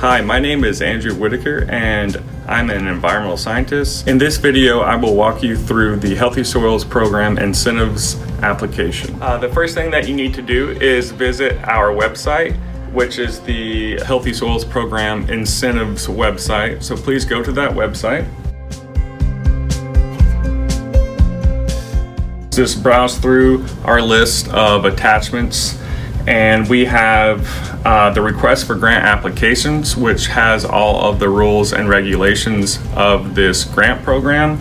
Hi, my name is Andrew Whitaker and I'm an environmental scientist. In this video, I will walk you through the Healthy Soils Program Incentives application. The first thing that you need to do is visit our website, which is the Healthy Soils Program Incentives website. So please go to that website. Just browse through our list of attachments, and we have the request for grant applications, which has all of the rules and regulations of this grant program.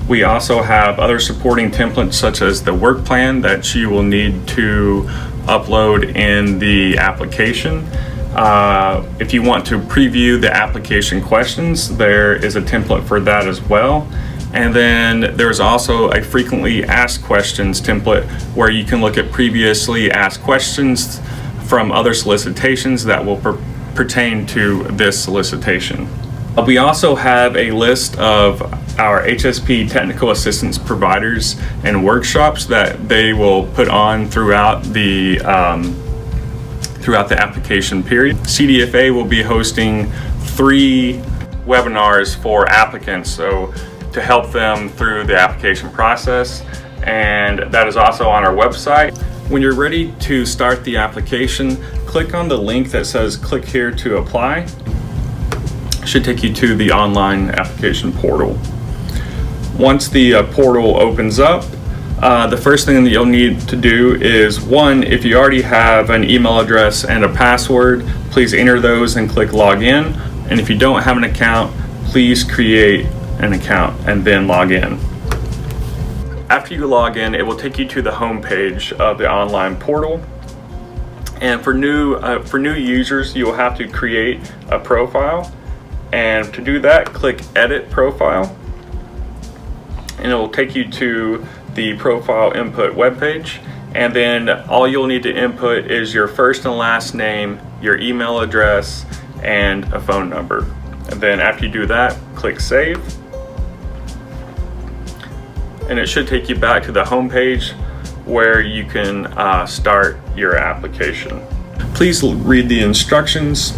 We also have other supporting templates such as the work plan that you will need to upload in the application. If you want to preview the application questions, there is a template for that as well. And then there's also a frequently asked questions template where you can look at previously asked questions from other solicitations that will pertain to this solicitation. We also have a list of our HSP technical assistance providers and workshops that they will put on throughout the application period. CDFA will be hosting 3 webinars for applicants, so to help them through the application process, and that is also on our website. When you're ready to start the application, click on the link that says click here to apply. It should take you to the online application portal. Once the portal opens up, the first thing that you'll need to do is, one, if you already have an email address and a password, please enter those and click login. And if you don't have an account, please create an account and then log in. After you log in, it will take you to the home page of the online portal. And for new users, you will have to create a profile. And to do that, click Edit Profile, and it will take you to the profile input webpage. And then all you'll need to input is your first and last name, your email address, and a phone number. And then after you do that, click Save. And it should take you back to the home page where you can start your application. Please read the instructions.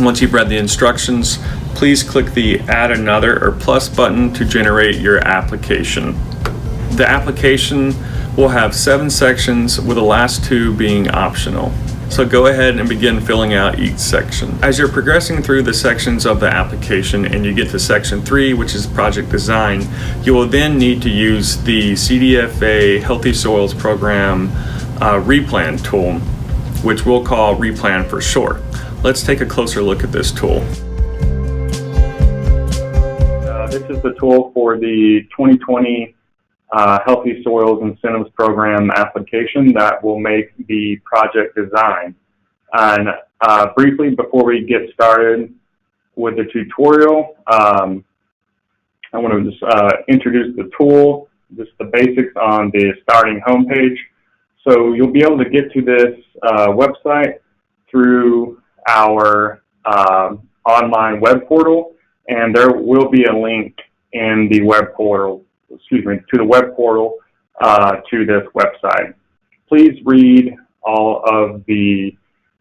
Once you've read the instructions, please click the Add Another or Plus button to generate your application. The application will have 7 sections, with the last 2 being optional. So go ahead and begin filling out each section. As you're progressing through the sections of the application and you get to section 3, which is project design, you will then need to use the CDFA Healthy Soils Program Replan tool, which we'll call Replan for short. Let's take a closer look at this tool. This is the tool for the 2020 Healthy Soils Incentives Program application that will make the project design. And briefly, before we get started with the tutorial, I want to just introduce the tool, just the basics on the starting homepage. So you'll be able to get to this website through our online web portal, and there will be a link in the web portal, to the web portal to this website. Please read all of the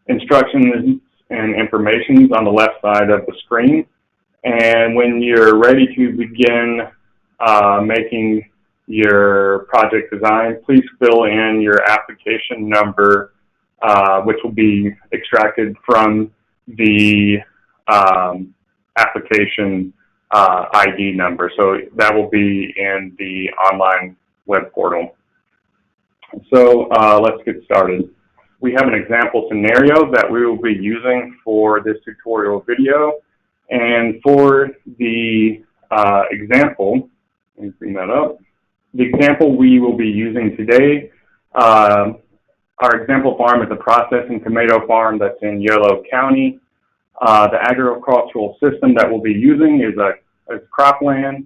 instructions and information on the left side of the screen. And when you're ready to begin making your project design, please fill in your application number, which will be extracted from the application ID number. So that will be in the online web portal. So let's get started. We have an example scenario that we will be using for this tutorial video. And for the example, let me bring that up. The example we will be using today, our example farm is a processing tomato farm that's in Yolo County. The agricultural system that we'll be using is Cropland.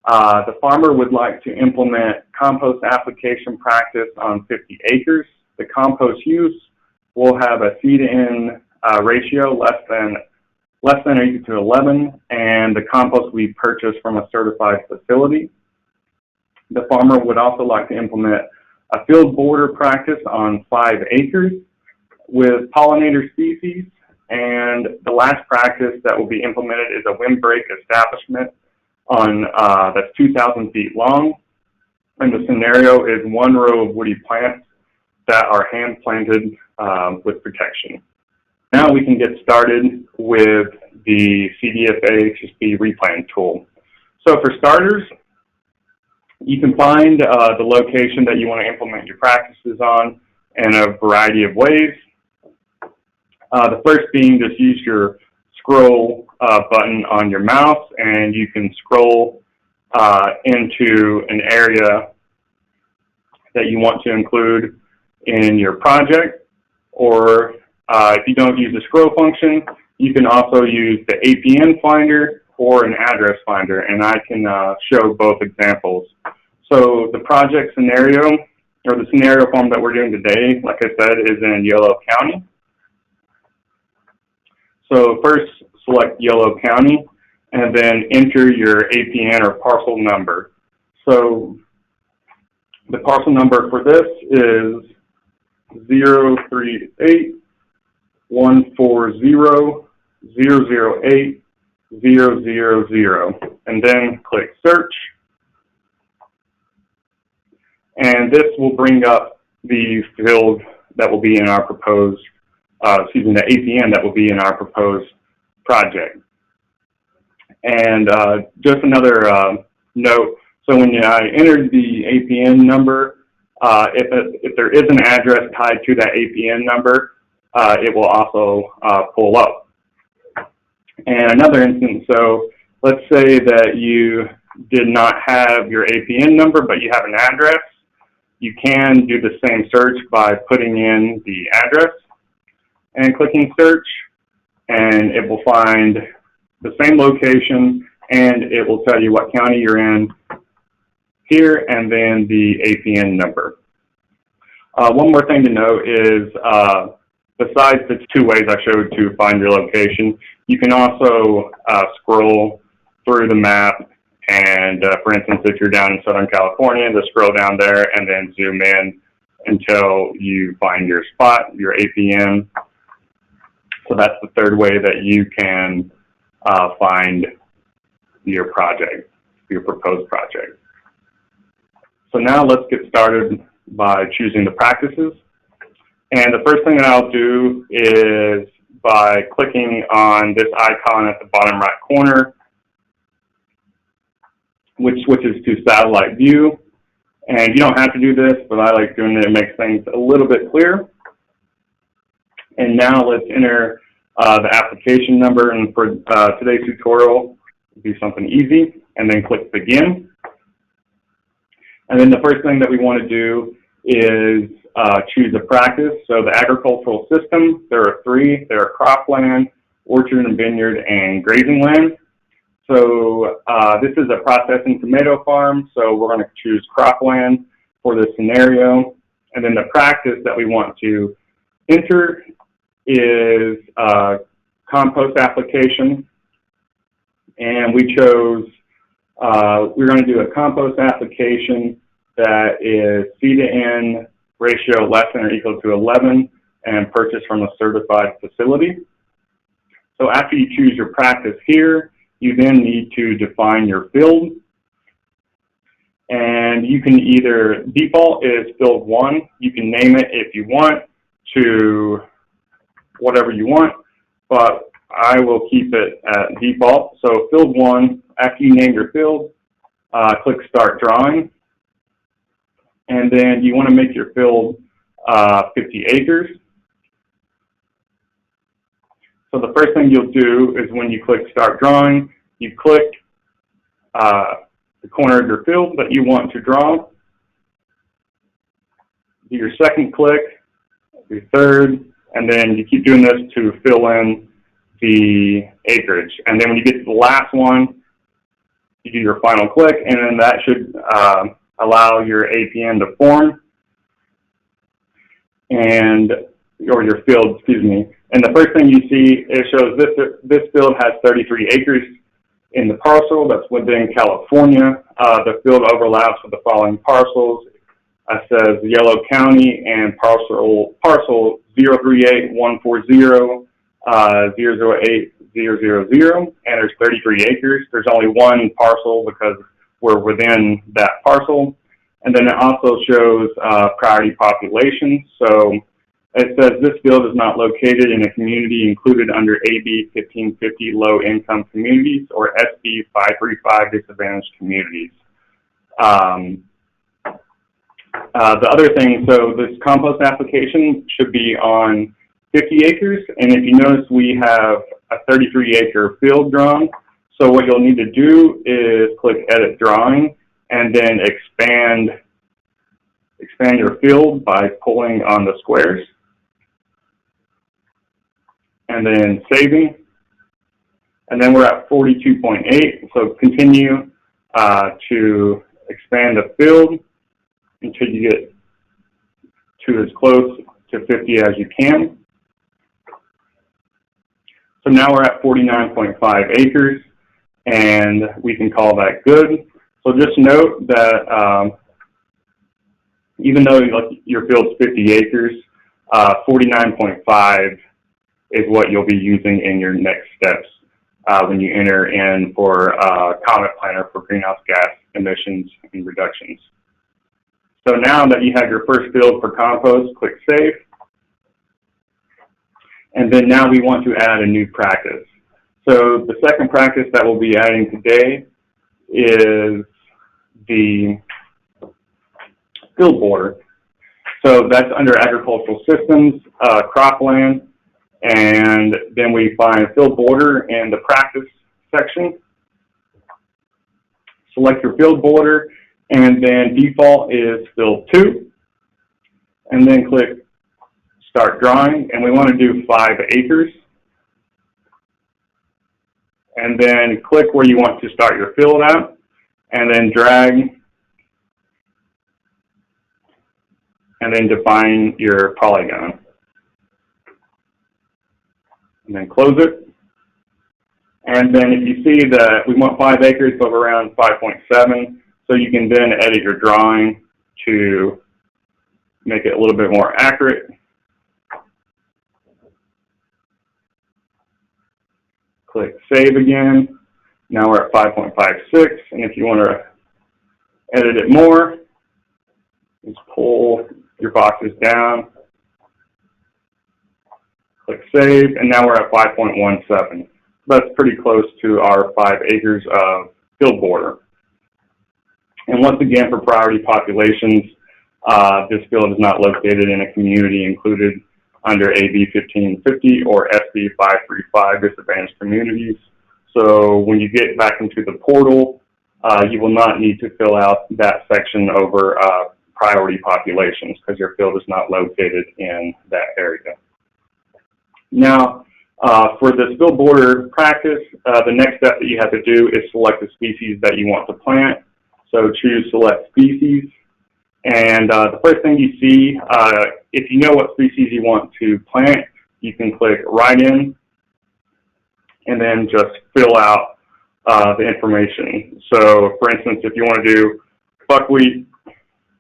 The farmer would like to implement compost application practice on 50 acres. The compost use will have a feed-in ratio less than or equal to 11, and the compost we purchased from a certified facility. The farmer would also like to implement a field border practice on 5 acres with pollinator species And the last practice that will be implemented is a windbreak establishment on that's 2,000 feet long. And the scenario is one row of woody plants that are hand planted with protection. Now we can get started with the CDFA HSP replan tool. So for starters, you can find the location that you want to implement your practices on in a variety of ways. The first being just use your scroll button on your mouse, and you can scroll into an area that you want to include in your project. Or if you don't use the scroll function, you can also use the APN finder or an address finder, and I can show both examples. So the project scenario, or the scenario form that we're doing today, like I said, is in Yolo County. So first select Yolo County and then enter your APN or parcel number. So the parcel number for this is 038-140-008-000, and then click search. And this will bring up the field that will be in our proposed, the APN that will be in our proposed project. And just another note, so when I entered the APN number, if there is an address tied to that APN number, it will also pull up. And another instance, so let's say that you did not have your APN number, but you have an address. You can do the same search by putting in the address and clicking search, and it will find the same location, and it will tell you what county you're in here, and then the APN number. One more thing to note is, besides the two ways I showed to find your location, you can also scroll through the map, and for instance, if you're down in Southern California, just scroll down there and then zoom in until you find your spot, your APN. So that's the third way that you can find your project, your proposed project. So now let's get started by choosing the practices. And the first thing that I'll do is by clicking on this icon at the bottom right corner, which switches to satellite view. And you don't have to do this, but I like doing it. It makes things a little bit clearer. And now let's enter the application number. And for today's tutorial, we'll do something easy, and then click begin. And then the first thing that we want to do is choose a practice. So the agricultural system, there are three. There are cropland, orchard and vineyard, and grazing land. So this is a processing tomato farm, so we're going to choose cropland for this scenario. And then the practice that we want to enter is compost application. And we chose, we're going to do a compost application that is C to N ratio less than or equal to 11 and purchased from a certified facility. So after you choose your practice here, you then need to define your field. And you can either, default is field 1. You can name it if you want to whatever you want, but I will keep it at default. So field 1, after you name your field, click start drawing. And then you want to make your field 50 acres. So the first thing you'll do is when you click start drawing, you click the corner of your field that you want to draw. Do your second click, your third, and then you keep doing this to fill in the acreage. And then when you get to the last one, you do your final click, and then that should allow your APN to form, and or your field, excuse me. And the first thing you see, it shows this field has 33 acres in the parcel that's within California. The field overlaps with the following parcels. It says Yolo County and parcel 038-140-008-000. 008000, and there's 33 acres. There's only one parcel because we're within that parcel. And then it also shows priority populations. So it says this field is not located in a community included under AB 1550 low income communities or SB 535 disadvantaged communities. The other thing, so this compost application should be on 50 acres, and if you notice we have a 33 acre field drawn. So what you'll need to do is click Edit Drawing and then expand your field by pulling on the squares and then saving. And then we're at 42.8, so continue to expand the field until you get to as close to 50 as you can. So now we're at 49.5 acres, and we can call that good. So just note that even though your field's 50 acres, 49.5 is what you'll be using in your next steps when you enter in for COMET-Planner for greenhouse gas emissions and reductions. So now that you have your first field for compost, click Save. And then now we want to add a new practice. So the second practice that we'll be adding today is the field border. So that's under agricultural systems, Cropland, and then we find field border in the practice section. Select your field border, and then default is field 2, and then click Start Drawing, and we want to do 5 acres. And then click where you want to start your field at, and then drag, and then define your polygon. And then close it. And then if you see that we want 5 acres, but we're around 5.7, so you can then edit your drawing to make it a little bit more accurate. Click Save again. Now we're at 5.56, and if you want to edit it more, just pull your boxes down, click Save, and now we're at 5.17. That's pretty close to our 5 acres of field border. And once again, for priority populations, this field is not located in a community included under AB 1550 or SB 535 disadvantaged communities. So when you get back into the portal, you will not need to fill out that section over priority populations because your field is not located in that area. Now, for this field border practice, the next step that you have to do is select the species that you want to plant. So choose Select Species. And the first thing you see, if you know what species you want to plant, you can click Write In, and then just fill out the information. So, for instance, if you want to do buckwheat,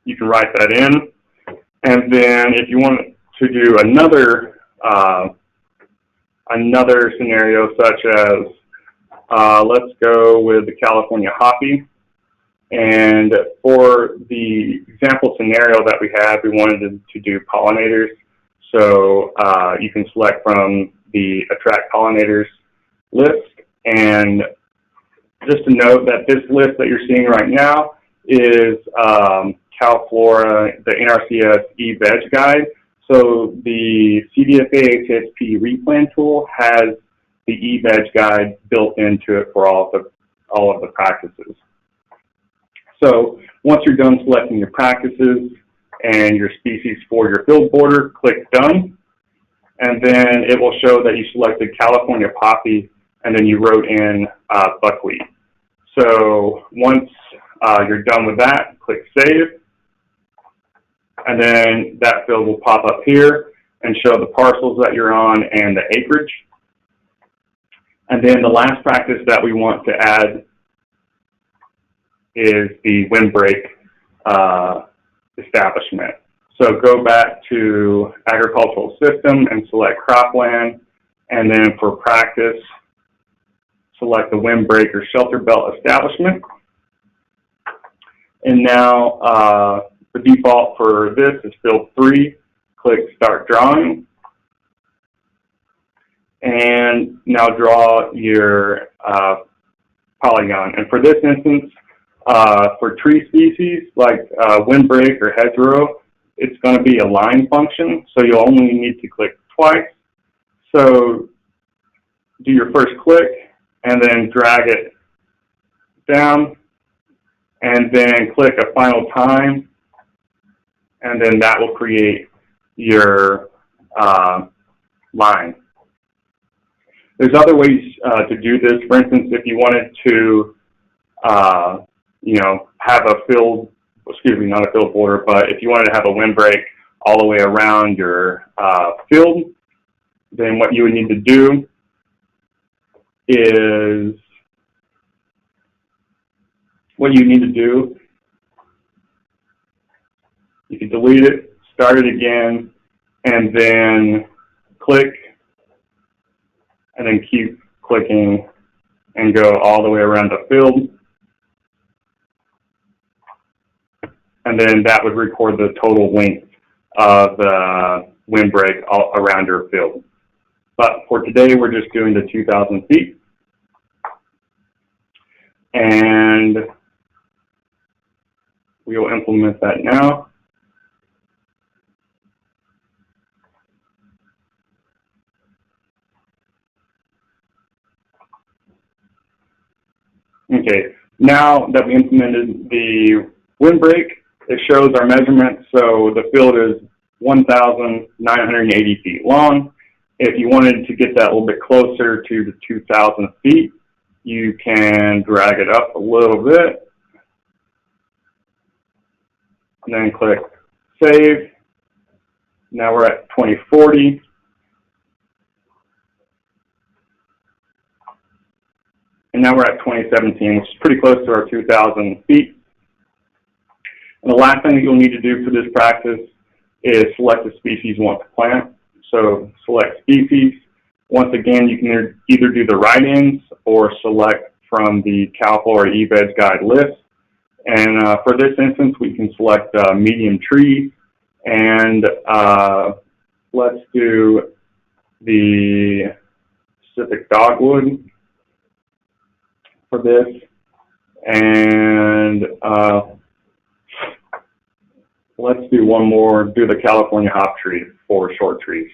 you can write that in. And then if you want to do another scenario, such as, let's go with the California hoppy. And for the example scenario that we had, we wanted to do pollinators. So you can select from the Attract Pollinators list. And just to note that this list that you're seeing right now is CalFlora, the NRCS e-veg guide. So the CDFA HSP replan tool has the e-veg guide built into it for all of the practices. So once you're done selecting your practices and your species for your field border, click Done. And then it will show that you selected California poppy and then you wrote in buckwheat. So once you're done with that, click Save. And then that field will pop up here and show the parcels that you're on and the acreage. And then the last practice that we want to add is the Windbreak establishment. So go back to Agricultural System and select Cropland, And then for practice, select the Windbreak or shelter belt establishment. And now the default for this is field 3. Click Start Drawing. And now draw your polygon. And for this instance, for tree species like windbreak or hedgerow, it's going to be a line function, so you'll only need to click twice. So do your first click and then drag it down, and then click a final time, and then that will create your line. There's other ways to do this. For instance, if you wanted to, have a field, not a field border, but if you wanted to have a windbreak all the way around your field, then what you would need to do is, you can delete it, start it again, and then click, and then keep clicking and go all the way around the field. And then that would record the total length of the windbreak all around your field. But for today, we're just doing the 2,000 feet. And we will implement that now. Okay, now that we implemented the windbreak, it shows our measurements. So the field is 1,980 feet long. If you wanted to get that a little bit closer to the 2,000 feet, you can drag it up a little bit, and then click Save. Now we're at 2040. And now we're at 2017, which is pretty close to our 2,000 feet. And the last thing that you'll need to do for this practice is select the species you want to plant. So select species. Once again, you can either do the write-ins or select from the Cal Florida eVeg Guide list. And for this instance, we can select medium tree. And let's do the Pacific dogwood for this. And let's do one more, do the California hop tree for short trees.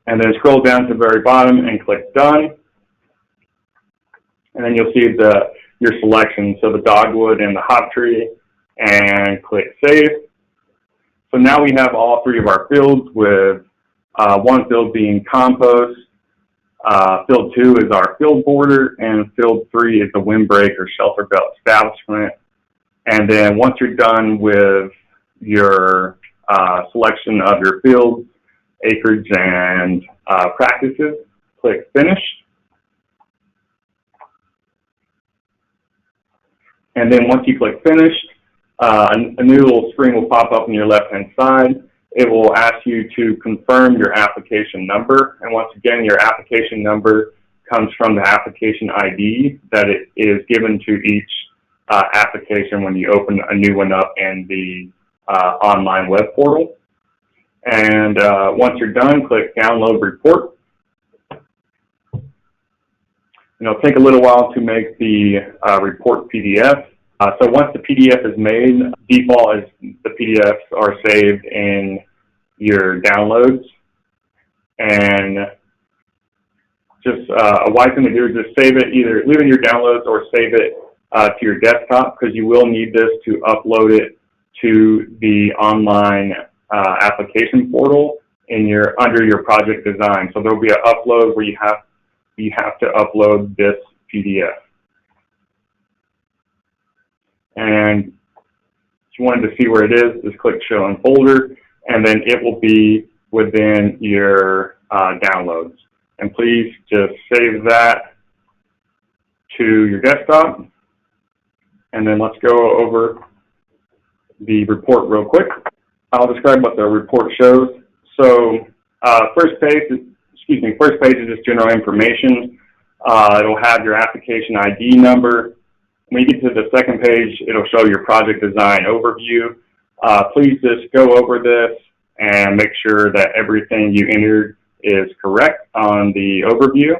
And then scroll down to the very bottom and click Done. And then you'll see your selection, so the dogwood and the hop tree, and click Save. So now we have all 3 of our fields, with one field being compost, field 2 is our field border, and field 3 is the windbreak or shelter belt establishment. And then once you're done with your selection of your fields, acreage, and practices, click Finish. And then once you click Finish, a new little screen will pop up on your left-hand side. It will ask you to confirm your application number. And once again, your application number comes from the application ID that it is given to each application when you open a new one up in the online web portal. And once you're done, click Download Report. And it'll take a little while to make the report PDF. So once the PDF is made, default is the PDFs are saved in your downloads. And just a wise thing to do is just save it, either leave it in your downloads or save it to your desktop, because you will need this to upload it to the online application portal under your project design. So there'll be an upload where you have to upload this PDF. And if you wanted to see where it is, just click Show in Folder, and then it will be within your downloads. And please just save that to your desktop. And then let's go over the report real quick. I'll describe what the report shows. So First page is just general information. It'll have your application ID number. When you get to the second page, it'll show your project design overview. Please just go over this and make sure that everything you entered is correct on the overview.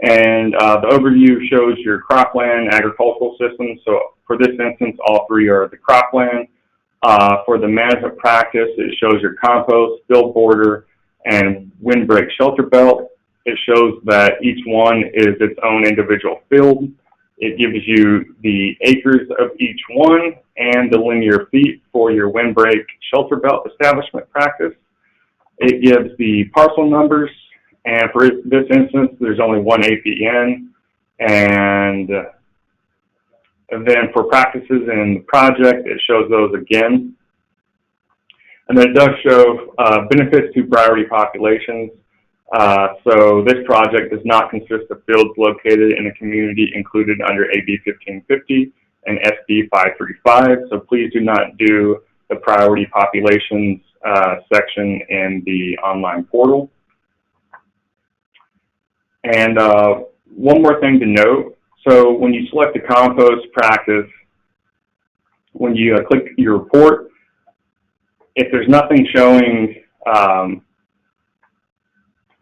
And the overview shows your cropland agricultural system. So for this instance, all three are the cropland. For the management practice, it shows your compost, field border, and windbreak shelter belt. It shows that each one is its own individual field. It gives you the acres of each one and the linear feet for your windbreak shelter belt establishment practice. It gives the parcel numbers, and for this instance, there's only one APN. And then for practices in the project, it shows those again. And then it does show benefits to priority populations. So this project does not consist of fields located in a community included under AB 1550 and SB 535. So please do not do the priority populations section in the online portal. And one more thing to note. So when you select the compost practice, when you click your report, if there's nothing showing,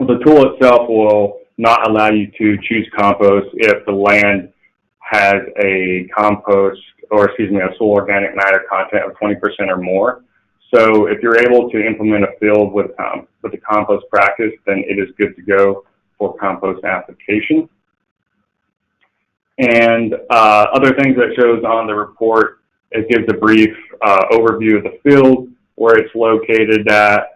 the tool itself will not allow you to choose compost if the land has a compost, or excuse me, a soil organic matter content of 20% or more. So if you're able to implement a field with the compost practice, then it is good to go for compost application. And other things that shows on the report, it gives a brief overview of the field, where it's located at.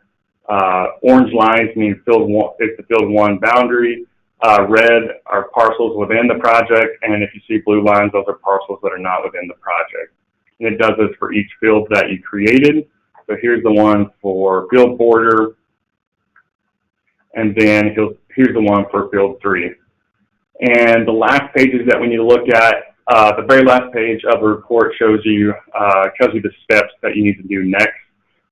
Orange lines mean field one, it's the field one boundary. Red are parcels within the project, and if you see blue lines, those are parcels that are not within the project. And it does this for each field that you created. So here's the one for field border, and then here's the one for field 3. And the last pages that we need to look at, the very last page of the report shows you the steps that you need to do next.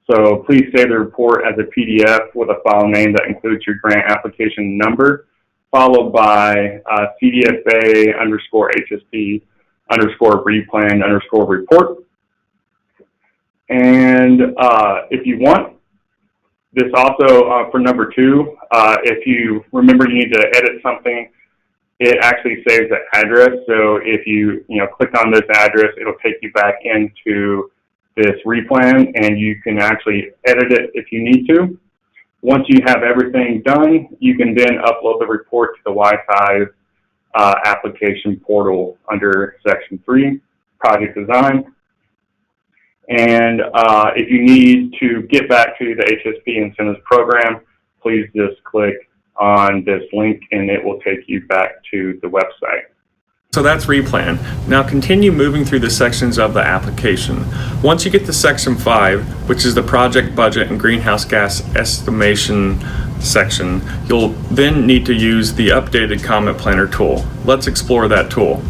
So please save the report as a PDF with a file name that includes your grant application number, followed by CDFA _HSP _replan _report. And if you want, this also for number 2, if you remember you need to edit something, it actually saves the address. So if you click on this address, it'll take you back into this replan, and you can actually edit it if you need to. Once you have everything done, you can then upload the report to the Wi-Fi application portal under Section 3, Project Design. And if you need to get back to the HSP Incentives Program, please just click on this link and it will take you back to the website. So that's Replan. Now continue moving through the sections of the application. Once you get to Section 5, which is the project budget and greenhouse gas estimation section, you'll then need to use the updated COMET-Planner tool. Let's explore that tool.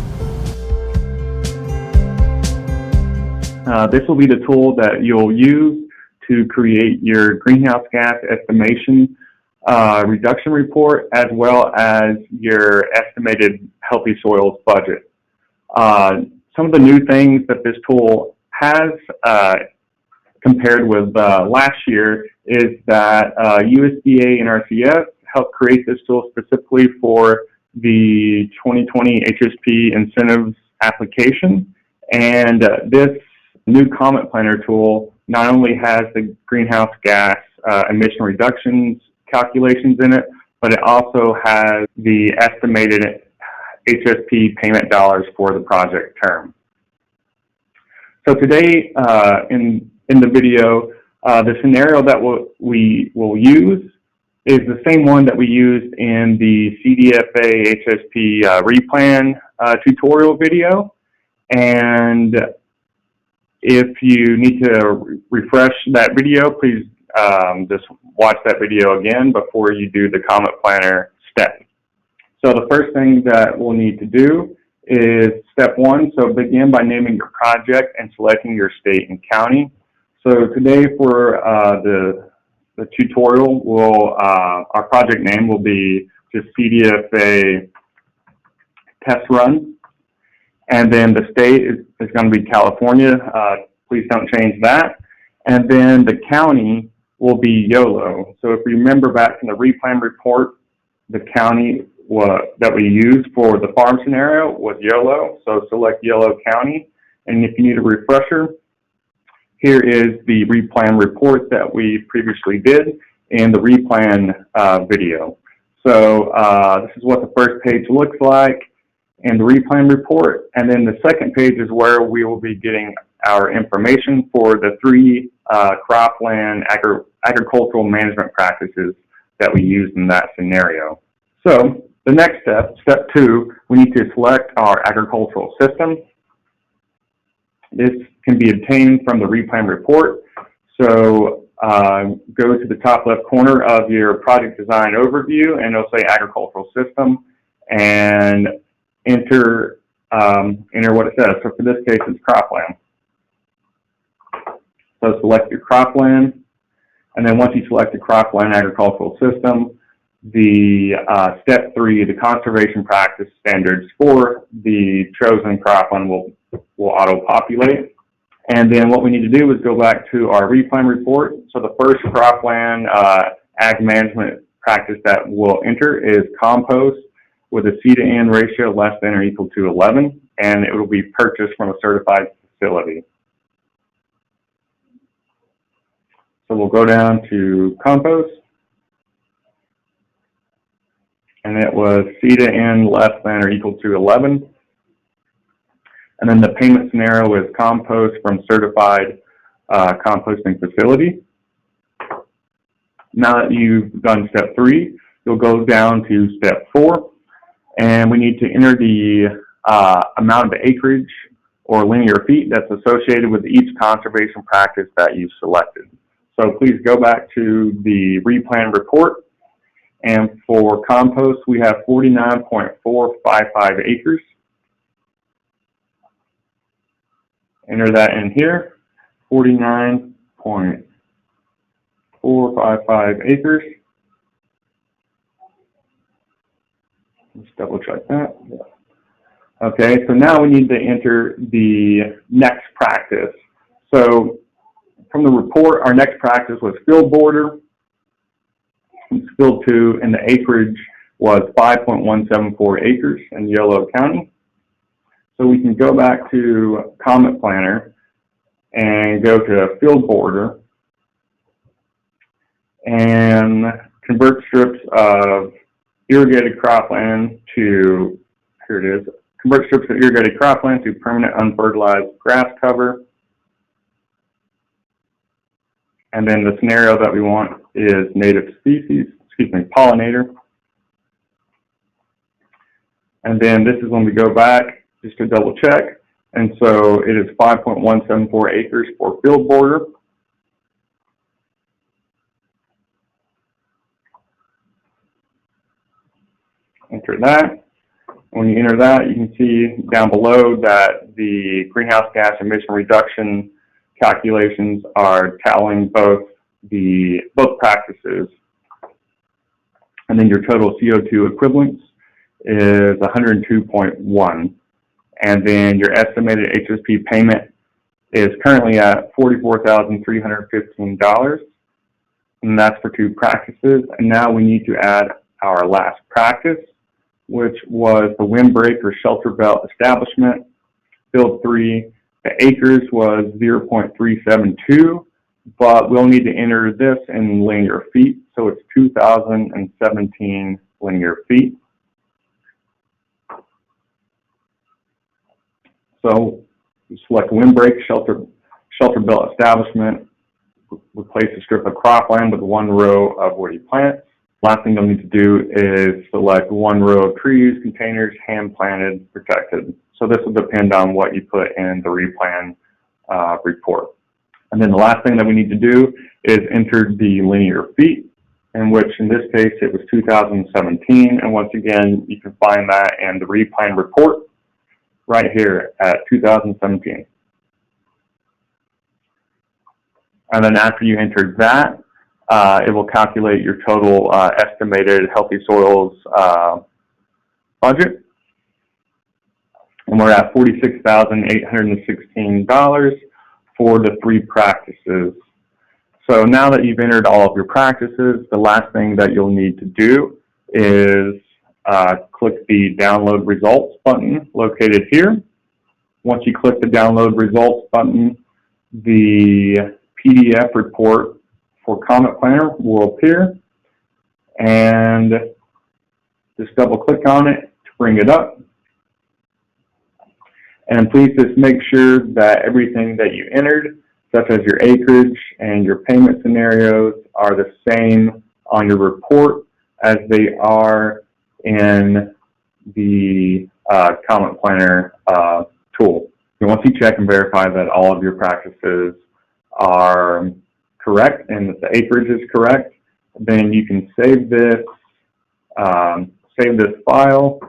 This will be the tool that you'll use to create your greenhouse gas estimation reduction report, as well as your estimated healthy soils budget. Some of the new things that this tool has compared with last year is that USDA and RCS helped create this tool specifically for the 2020 HSP incentives application. And this new COMET-Planner tool not only has the greenhouse gas emission reductions calculations in it, but it also has the estimated HSP payment dollars for the project term. So today in the video, the scenario that we will use is the same one that we used in the CDFA HSP replan tutorial video. And if you need to refresh that video, please just watch that video again before you do the COMET-Planner step. So the first thing that we'll need to do is step 1. So begin by naming your project and selecting your state and county. So today for the tutorial will, our project name will be just CDFA test run. And then the state is going to be California. Please don't change that. And then the county will be YOLO. So if you remember back from the Repine Report, the county that we used for the farm scenario was YOLO. So select YOLO County. And if you need a refresher, here is the Repine Report that we previously did in the Repine video. So this is what the first page looks like in the Repine Report. And then the second page is where we will be getting our information for the 3 cropland agricultural management practices that we used in that scenario. So the next step, step 2, we need to select our agricultural system. This can be obtained from the Repine Report. So go to the top left corner of your project design overview and it'll say agricultural system and enter what it says. So for this case, it's cropland. So select your cropland, and then once you select the cropland agricultural system, the step 3, the conservation practice standards for the chosen cropland will auto-populate. And then what we need to do is go back to our Repine Report. So the first cropland ag management practice that we'll enter is compost with a C to N ratio less than or equal to 11, and it will be purchased from a certified facility. So we'll go down to compost, and it was C to N less than or equal to 11. And then the payment scenario is compost from certified composting facility. Now that you've done step 3, you'll go down to step 4, and we need to enter the amount of acreage or linear feet that's associated with each conservation practice that you've selected. So please go back to the Repine Report, and for compost we have 49.455 acres. Enter that in here, 49.455 acres. Let's double check that. Okay, so now we need to enter the next practice. So from the report, our next practice was field border. It's field 2, and the acreage was 5.174 acres in Yolo County. So we can go back to COMET-Planner and go to field border and convert strips of irrigated cropland to, here it is, convert strips of irrigated cropland to permanent unfertilized grass cover. And then the scenario that we want is native species, pollinator. And then this is when we go back just to double check. And so it is 5.174 acres for field border. Enter that. When you enter that, you can see down below that the greenhouse gas emission reduction calculations are tallying both practices. And then your total CO2 equivalence is 102.1. And then your estimated HSP payment is currently at $44,315. And that's for 2 practices. And now we need to add our last practice, which was the Windbreak or shelter belt establishment, field 3. The acres was 0.372, but we'll need to enter this in linear feet, so it's 2,017 linear feet. So you select Windbreak shelter belt establishment, replace a strip of cropland with 1 row of woody plants. Last thing you'll need to do is select 1 row of trees, containers, hand planted, protected. So this will depend on what you put in the Repine report. And then the last thing that we need to do is enter the linear feet, in which in this case it was 2017. And once again, you can find that in the Repine report right here at 2017. And then after you entered that, it will calculate your total estimated healthy soils budget. And we're at $46,816 for the 3 practices. So now that you've entered all of your practices, the last thing that you'll need to do is click the download results button located here. Once you click the download results button, the PDF report for COMET-Planner will appear, and just double click on it to bring it up. And please just make sure that everything that you entered, such as your acreage and your payment scenarios, are the same on your report as they are in the COMET-Planner tool. And once you check and verify that all of your practices are correct and that the acreage is correct, then you can save this file,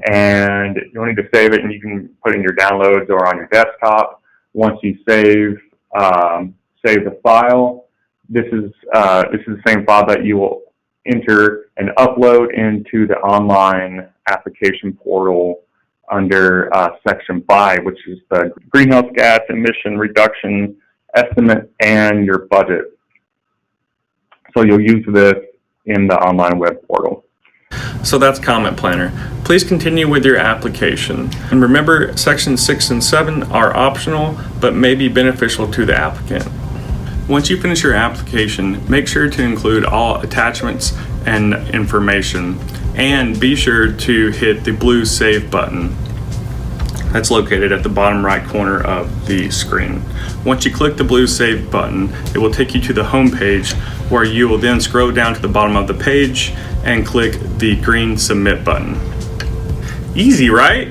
and you don't need to save it, and you can put it in your downloads or on your desktop. Once you save the file, this is the same file that you will enter and upload into the online application portal under section 5, which is the greenhouse gas emission reduction estimate and your budget. So you'll use this in the online web portal. So that's COMET-Planner. Please continue with your application. And remember, sections 6 and 7 are optional, but may be beneficial to the applicant. Once you finish your application, make sure to include all attachments and information, and be sure to hit the blue Save button. That's located at the bottom right corner of the screen. Once you click the blue Save button, it will take you to the home page, where you will then scroll down to the bottom of the page and click the green Submit button. Easy, right?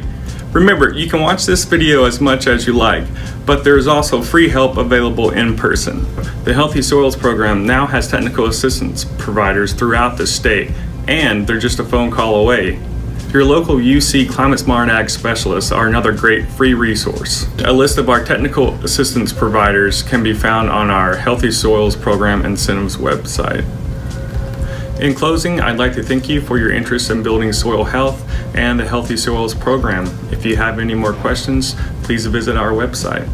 Remember, you can watch this video as much as you like, but there is also free help available in person. The Healthy Soils program now has technical assistance providers throughout the state, and they're just a phone call away. Your local UC Climate Smart Ag specialists are another great free resource. A list of our technical assistance providers can be found on our Healthy Soils program incentives website. In closing, I'd like to thank you for your interest in building soil health and the Healthy Soils program. If you have any more questions, please visit our website.